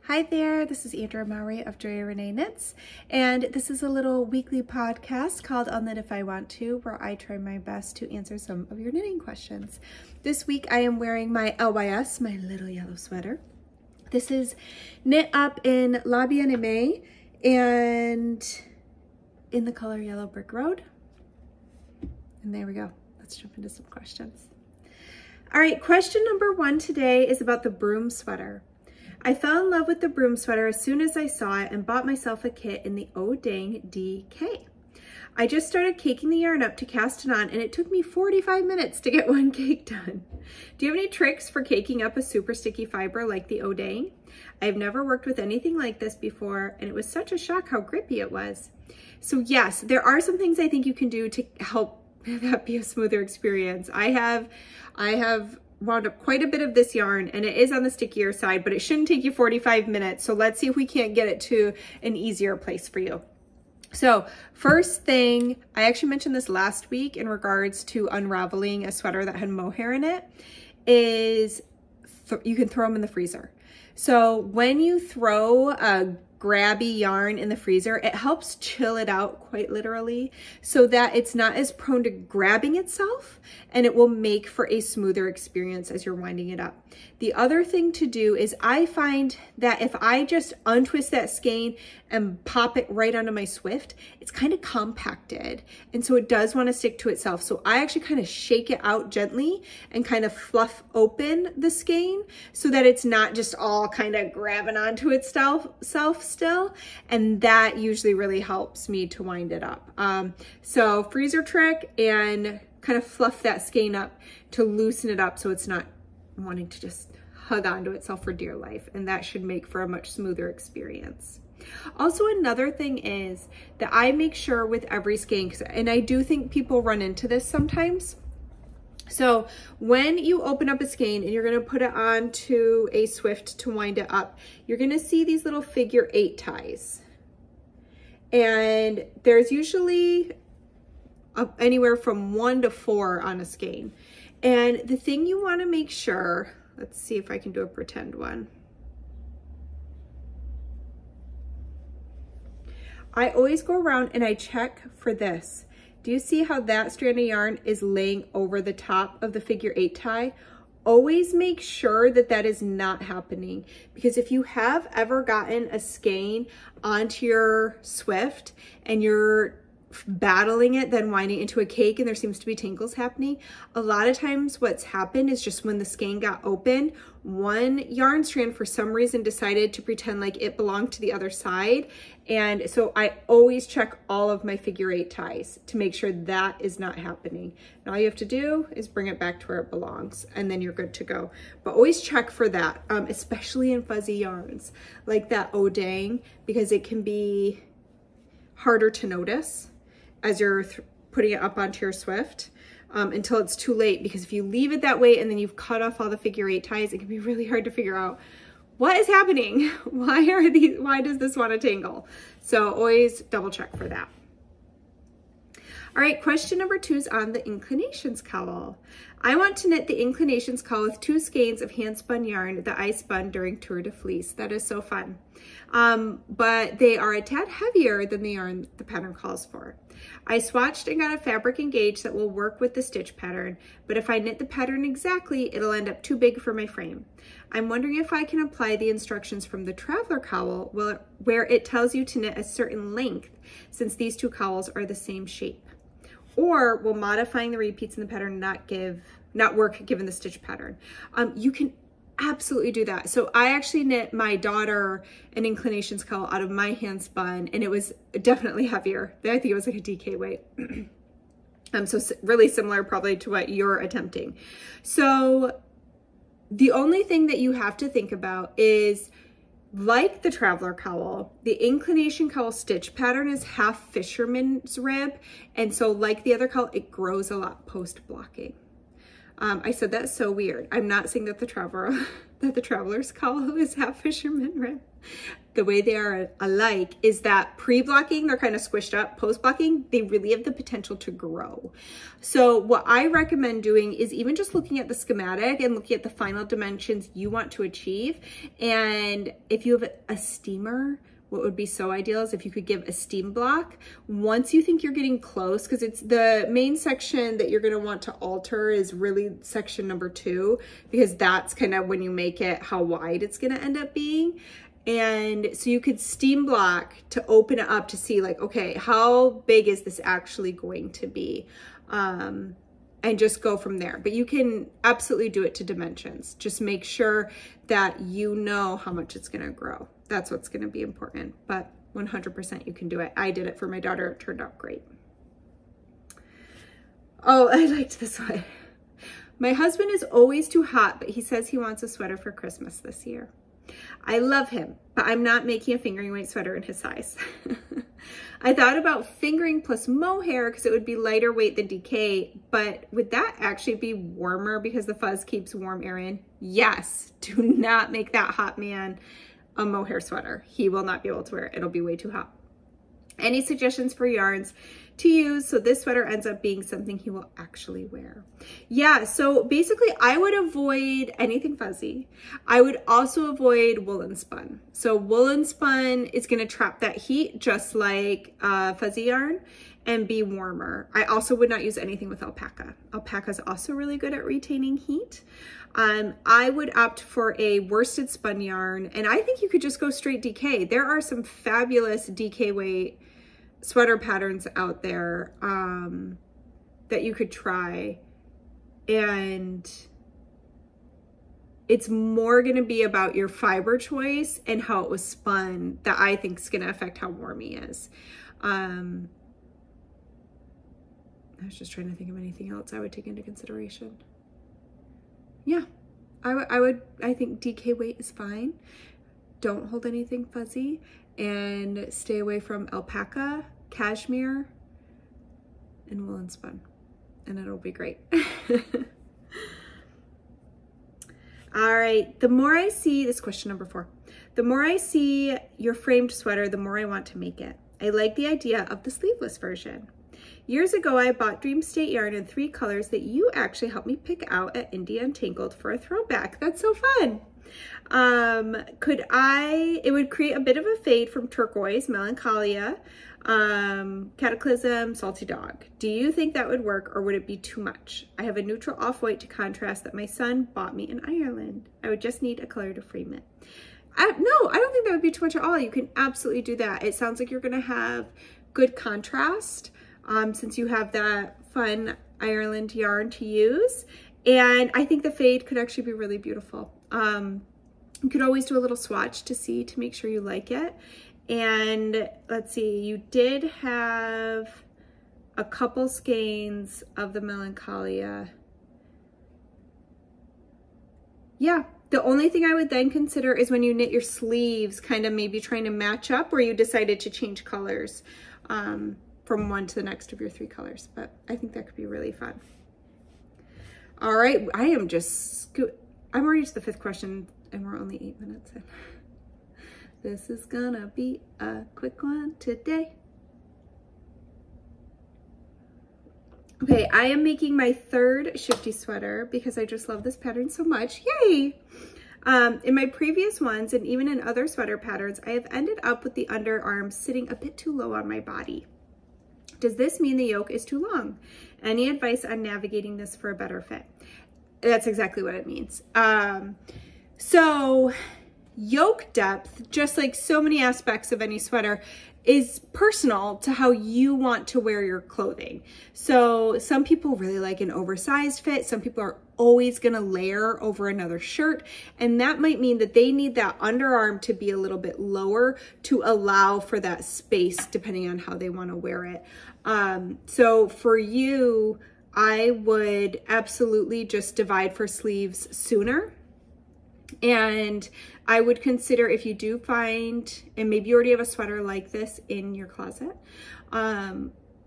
Hi there, this is Andrea Mowry of Joya Renee Knits, and this is a little weekly podcast called I'll Knit If I Want To, where I try my best to answer some of your knitting questions. This week I am wearing my LYS, my little yellow sweater. This is knit up in La Bien-Aimée and in the color Yellow Brick Road. And there we go. Let's jump into some questions. All right, question number 1 today is about the Brume sweater. I fell in love with the Brume sweater as soon as I saw it and bought myself a kit in the Oh Dang DK. I just started caking the yarn up to cast it on and it took me 45 minutes to get one cake done. Do you have any tricks for caking up a super sticky fiber like the Oh Dang? I've never worked with anything like this before and it was such a shock how grippy it was. So yes, there are some things I think you can do to help that be a smoother experience. I have wound up quite a bit of this yarn and it is on the stickier side, but it shouldn't take you 45 minutes. So let's see if we can't get it to an easier place for you. So first thing, I actually mentioned this last week in regards to unraveling a sweater that had mohair in it, is you can throw them in the freezer. So when you throw a grabby yarn in the freezer, it helps chill it out quite literally so that it's not as prone to grabbing itself, and it will make for a smoother experience as you're winding it up. The other thing to do is I find that if I just untwist that skein and pop it right onto my Swift, it's kind of compacted and so it does want to stick to itself. So I actually kind of shake it out gently and kind of fluff open the skein so that it's not just all kind of grabbing onto itself still, and that usually really helps me to wind it up. So freezer trick, and kind of fluff that skein up to loosen it up so it's not wanting to just hug onto itself for dear life, and that should make for a much smoother experience. Also, another thing is that I make sure with every skein, and I do think people run into this sometimes. So when you open up a skein and you're going to put it onto a Swift to wind it up, you're going to see these little figure 8 ties. And there's usually anywhere from 1 to 4 on a skein. And the thing you want to make sure, let's see if I can do a pretend one. I always go around and I check for this. Do you see how that strand of yarn is laying over the top of the figure 8 tie? Always make sure that that is not happening, because if you have ever gotten a skein onto your Swift and you're battling it, then winding into a cake and there seems to be tangles happening, a lot of times what's happened is just when the skein got open, one yarn strand for some reason decided to pretend like it belonged to the other side. And so I always check all of my figure 8 ties to make sure that is not happening. And all you have to do is bring it back to where it belongs and then you're good to go. But always check for that, especially in fuzzy yarns like that Oh Dang, because it can be harder to notice as you're putting it up onto your Swift until it's too late, because if you leave it that way and then you've cut off all the figure 8 ties, it can be really hard to figure out what is happening. Why does this want to tangle? So always double check for that. All right, question number 2 is on the Inclinations Cowl. I want to knit the Inclinations Cowl with 2 skeins of handspun yarn that I spun during Tour de Fleece. That is so fun. But they are a tad heavier than the yarn the pattern calls for. I swatched and got a fabric and gauge that will work with the stitch pattern, but if I knit the pattern exactly, it'll end up too big for my frame. I'm wondering if I can apply the instructions from the Traveler Cowl where it tells you to knit a certain length, since these 2 cowls are the same shape. Or will modifying the repeats in the pattern not work given the stitch pattern? You can absolutely do that. So I actually knit my daughter an Inclinations Cowl out of my hand spun, and it was definitely heavier. I think it was like a DK weight. So really similar probably to what you're attempting. So the only thing that you have to think about is, like the Traveler Cowl, the Inclination Cowl stitch pattern is half fisherman's rib. And so like the other cowl, it grows a lot post blocking. I said that's so weird. I'm not saying that the that the Traveler's Cowl is half fisherman rib, the way they are alike is that pre-blocking, they're kind of squished up. Post-blocking, they really have the potential to grow. So what I recommend doing is even just looking at the schematic and looking at the final dimensions you want to achieve. And if you have a steamer, what would be so ideal is if you could give a steam block once you think you're getting close, because it's the main section that you're going to want to alter is really section number 2, because that's kind of when you make it how wide it's going to end up being. And so you could steam block to open it up to see like, okay, how big is this actually going to be? And just go from there. But you can absolutely do it to dimensions. Just make sure that you know how much it's going to grow. That's what's going to be important. But 100% you can do it. I did it for my daughter. It turned out great. Oh, I liked this one. My husband is always too hot, but he says he wants a sweater for Christmas this year. I love him, but I'm not making a fingering weight sweater in his size. I thought about fingering plus mohair because it would be lighter weight than DK, but would that actually be warmer because the fuzz keeps warm air in? Yes, do not make that hot man a mohair sweater. He will not be able to wear it. It'll be way too hot. Any suggestions for yarns to use so this sweater ends up being something he will actually wear? Yeah, so basically I would avoid anything fuzzy. I would also avoid woolen spun. So woolen spun is going to trap that heat just like fuzzy yarn and be warmer. I also would not use anything with alpaca. Alpaca is also really good at retaining heat. I would opt for a worsted spun yarn, and I think you could just go straight DK. There are some fabulous DK weight sweater patterns out there that you could try, and it's more going to be about your fiber choice and how it was spun that I think is going to affect how warm he is. I was just trying to think of anything else I would take into consideration. Yeah, I think DK weight is fine. Don't hold anything fuzzy and stay away from alpaca, cashmere, and woolen spun, and it'll be great. All right, the more I see, this is question number 4. The more I see your framed sweater, the more I want to make it. I like the idea of the sleeveless version. Years ago, I bought Dream State yarn in 3 colors that you actually helped me pick out at India Untangled for a throwback. That's so fun. It would create a bit of a fade from turquoise, melancholia, cataclysm, salty dog. Do you think that would work, or would it be too much? I have a neutral off-white to contrast that my son bought me in Ireland. I would just need a color to frame it. No, I don't think that would be too much at all. You can absolutely do that. It sounds like you're going to have good contrast since you have that fun Ireland yarn to use. And I think the fade could actually be really beautiful. You could always do a little swatch to make sure you like it. And let's see, you did have a couple skeins of the melancholia. Yeah, the only thing I would then consider is when you knit your sleeves, kind of maybe trying to match up where you decided to change colors from one to the next of your 3 colors. But I think that could be really fun. All right, I'm already to the 5th question and we're only 8 minutes in. This is gonna be a quick one today. Okay, I am making my 3rd shifty sweater because I just love this pattern so much. Yay! In my previous ones and even in other sweater patterns, I have ended up with the underarms sitting a bit too low on my body. Does this mean the yoke is too long? Any advice on navigating this for a better fit? That's exactly what it means. So yoke depth, just like so many aspects of any sweater, is personal to how you want to wear your clothing. So some people really like an oversized fit. Some people are always going to layer over another shirt. And that might mean that they need that underarm to be a little bit lower to allow for that space depending on how they want to wear it. So for you, I would absolutely just divide for sleeves sooner. And I would consider, if you do find, and maybe you already have a sweater like this in your closet,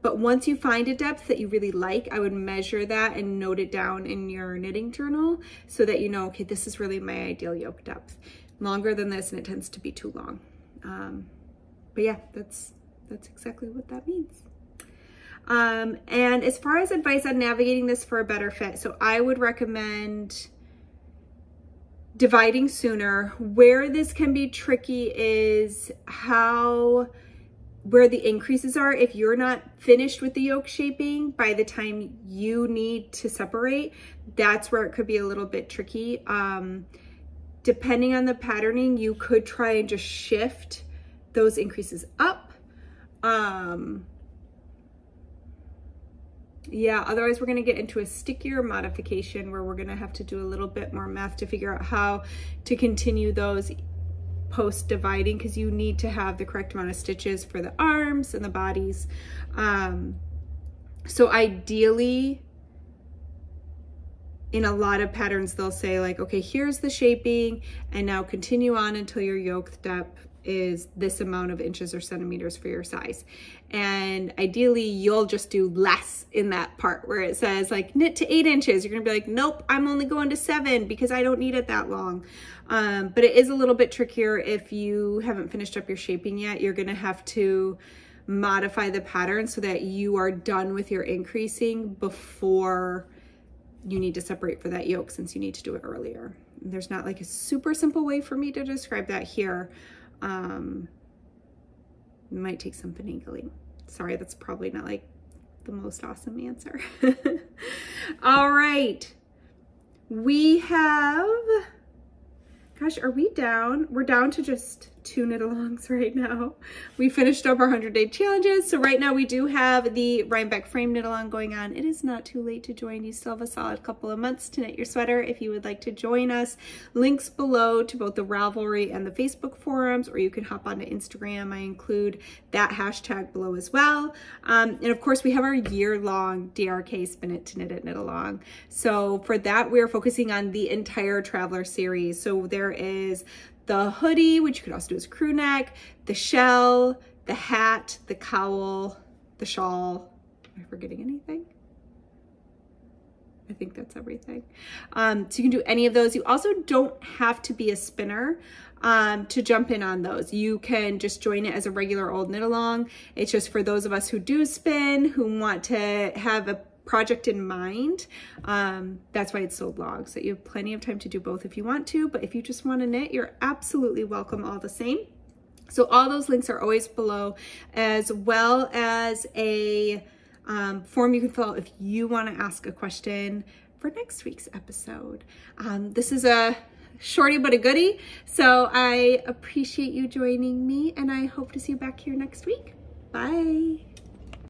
But once you find a depth that you really like, I would measure that and note it down in your knitting journal so that you know, okay, this is really my ideal yoke depth. Longer than this and it tends to be too long. But yeah, that's exactly what that means. And as far as advice on navigating this for a better fit, so I would recommend dividing sooner. Where this can be tricky is where the increases are. If you're not finished with the yoke shaping by the time you need to separate, that's where it could be a little bit tricky. Depending on the patterning, you could try and just shift those increases up. Yeah, otherwise we're going to get into a stickier modification where we're going to have to do a little bit more math to figure out how to continue those post dividing, because you need to have the correct amount of stitches for the arms and the bodies. So ideally, in a lot of patterns, they'll say like, okay, here's the shaping and now continue on until your yoke depth is this amount of inches or centimeters for your size. And ideally you'll just do less in that part where it says like knit to 8 inches. You're gonna be like, nope, I'm only going to 7 because I don't need it that long. But it is a little bit trickier if you haven't finished up your shaping yet. You're gonna have to modify the pattern so that you are done with your increasing before you need to separate for that yoke, since you need to do it earlier. There's not like a super simple way for me to describe that here. It might take some finagling. Sorry, that's probably not like the most awesome answer. All right, we have, gosh, are we down? We're down to just 2 knit alongs right now. We finished up our 100-day challenges. So right now we do have the Rhinebeck frame knit along going on. It is not too late to join. You still have a solid couple of months to knit your sweater if you would like to join us. Links below to both the Ravelry and the Facebook forums, or you can hop onto Instagram. I include that hashtag below as well. And of course we have our year-long DRK Spin It to Knit It Knit Along. So for that, we're focusing on the entire Traveler series. So there is the hoodie, which you could also do as a crew neck, the shell, the hat, the cowl, the shawl. Am I forgetting anything? I think that's everything. So you can do any of those. You also don't have to be a spinner to jump in on those. You can just join it as a regular old knit along. It's just for those of us who do spin, who want to have a project in mind. That's why it's so long, so you have plenty of time to do both if you want to, but if you just want to knit, you're absolutely welcome all the same. So all those links are always below, as well as a form you can fill out if you want to ask a question for next week's episode. This is a shorty but a goodie, so I appreciate you joining me, and I hope to see you back here next week. Bye.